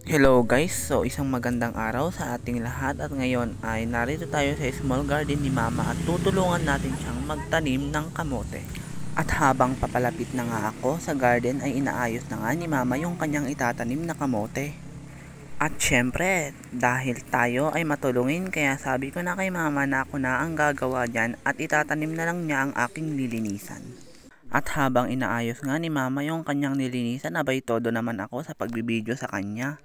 Hello guys, so isang magandang araw sa ating lahat at ngayon ay narito tayo sa small garden ni Mama at tutulungan natin siyang magtanim ng kamote. At habang papalapit na nga ako sa garden ay inaayos na nga ni Mama yung kanyang itatanim na kamote. At syempre, dahil tayo ay matulungin kaya sabi ko na kay Mama na ako na ang gagawa dyan at itatanim na lang niya ang aking lilinisan. At habang inaayos nga ni Mama yung kanyang nilinisan, abay todo naman ako sa pagbibideo sa kanya.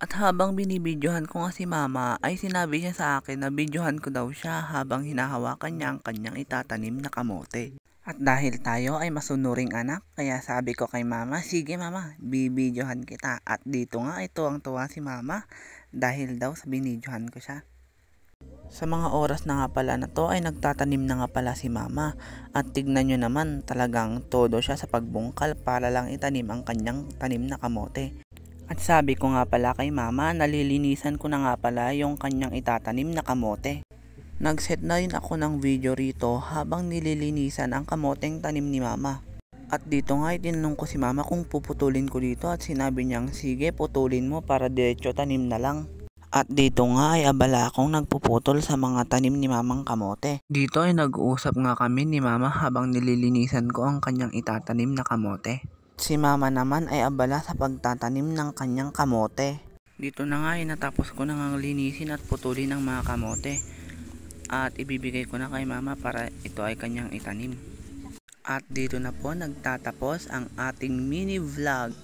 At habang binibidyohan ko nga si Mama ay sinabi niya sa akin na videohan ko daw siya habang hinahawakan niya ang kanyang itatanim na kamote. At dahil tayo ay masunuring anak, kaya sabi ko kay Mama, sige Mama, bibidyohan kita. At dito nga ay tuwang-tuwa si Mama dahil daw sa binidyohan ko siya. Sa mga oras na nga pala na to ay nagtatanim na nga pala si Mama. At tignan nyo naman, talagang todo siya sa pagbungkal para lang itanim ang kanyang tanim na kamote. At sabi ko nga pala kay Mama, nalilinisan ko na nga pala yung kanyang itatanim na kamote. Nagset na rin ako ng video rito habang nililinisan ang kamoteng tanim ni Mama. At dito nga itinanong ko si Mama kung puputulin ko dito at sinabi niyang sige putulin mo para diretso tanim na lang. At dito nga ay abala akong nagpuputol sa mga tanim ni Mamang kamote. Dito ay nag-uusap nga kami ni Mama habang nililinisan ko ang kanyang itatanim na kamote. Si Mama naman ay abala sa pagtatanim ng kanyang kamote. Dito na nga ay natapos ko na nga linisin at putulin ang mga kamote. At ibibigay ko na kay Mama para ito ay kanyang itanim. At dito na po nagtatapos ang ating mini vlog.